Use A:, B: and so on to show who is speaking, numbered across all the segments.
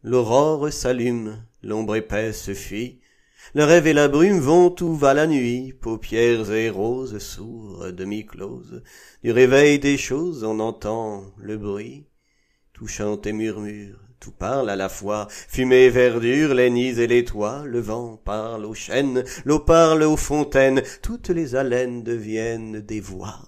A: L'aurore s'allume, l'ombre épaisse se fuit, le rêve et la brume vont où va la nuit, paupières et roses, sourds, demi-closes. Du réveil des choses on entend le bruit, tout chante et murmure, tout parle à la fois, fumée, verdure, les nids et les toits, le vent parle aux chênes, l'eau parle aux fontaines, toutes les haleines deviennent des voix.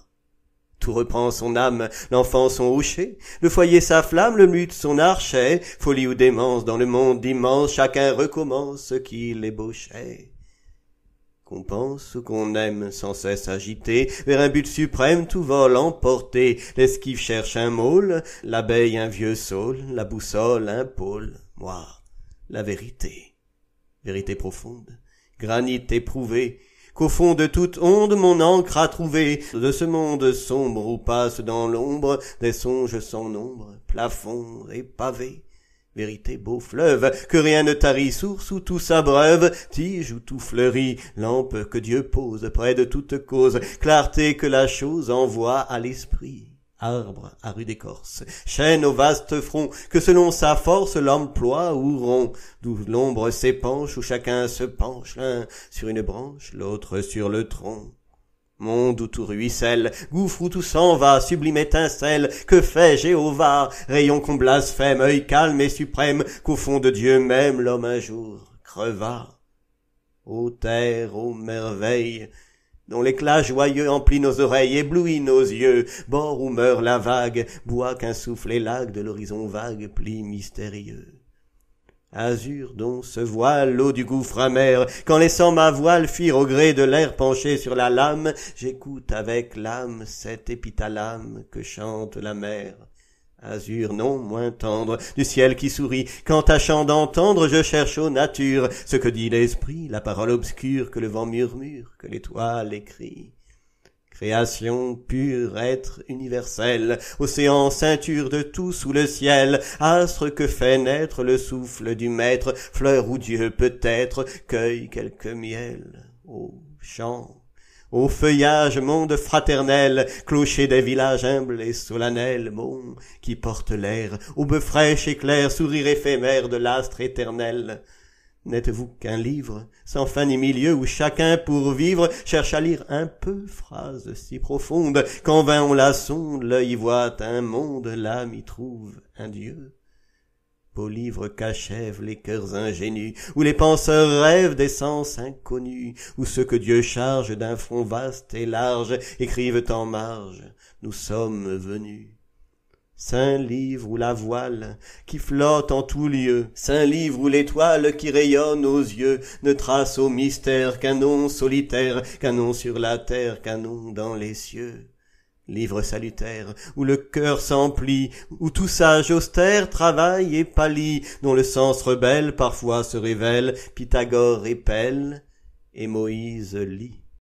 A: Tout reprend son âme, l'enfant son rocher, le foyer sa flamme, le luth son archet, folie ou démence dans le monde immense, chacun recommence ce qu'il ébauchait. Qu'on pense ou qu'on aime sans cesse agité, vers un but suprême tout vole emporté, l'esquive cherche un môle, l'abeille un vieux saule, la boussole un pôle, moi, la vérité, vérité profonde, granit éprouvé, qu'au fond de toute onde mon encre a trouvé, de ce monde sombre où passent dans l'ombre des songes sans nombre, plafonds et pavés. Vérité beau fleuve, que rien ne tarit, source où tout s'abreuve, tige où tout fleurit, lampe que Dieu pose près de toute cause, clarté que la chose envoie à l'esprit. Arbre à rude écorce, chêne au vaste front, que selon sa force l'emploie ou rond, d'où l'ombre s'épanche, où chacun se penche, l'un sur une branche, l'autre sur le tronc. Monde où tout ruisselle, gouffre où tout s'en va, sublime étincelle, que fait Jéhovah, rayon qu'on blasphème, œil calme et suprême, qu'au fond de Dieu même l'homme un jour creva. Ô terre, ô merveille, dont l'éclat joyeux emplit nos oreilles, éblouit nos yeux, bord où meurt la vague, bois qu'un souffle élague de l'horizon vague, pli mystérieux. Azur dont se voile l'eau du gouffre amer, quand laissant ma voile fuir au gré de l'air penché sur la lame, j'écoute avec l'âme cet épithalame que chante la mer. Azur non moins tendre, du ciel qui sourit, qu'en tâchant d'entendre je cherche aux natures ce que dit l'esprit, la parole obscure que le vent murmure, que l'étoile écrit. Création pure, être universel, océan ceinture de tout sous le ciel, astre que fait naître le souffle du maître, fleur où Dieu peut-être cueille quelque miel. Ô chant, ô feuillage, monde fraternel, clocher des villages humbles et solennels, bon, qui porte l'air, aube fraîche et claire, sourire éphémère de l'astre éternel. N'êtes-vous qu'un livre, sans fin ni milieu, où chacun pour vivre cherche à lire un peu, phrase si profonde, qu'en vain on la sonde, l'œil y voit un monde, l'âme y trouve un Dieu. Beau livre qu'achèvent les cœurs ingénus, où les penseurs rêvent des sens inconnus, où ceux que Dieu charge d'un front vaste et large écrivent en marge, nous sommes venus. Saint livre où la voile, qui flotte en tout lieu, saint livre où l'étoile qui rayonne aux yeux, ne trace au mystère qu'un nom solitaire, qu'un nom sur la terre, qu'un nom dans les cieux. Livre salutaire, où le cœur s'emplit, où tout sage austère travaille et pâlit, dont le sens rebelle parfois se révèle, Pythagore épelle, et Moïse lit.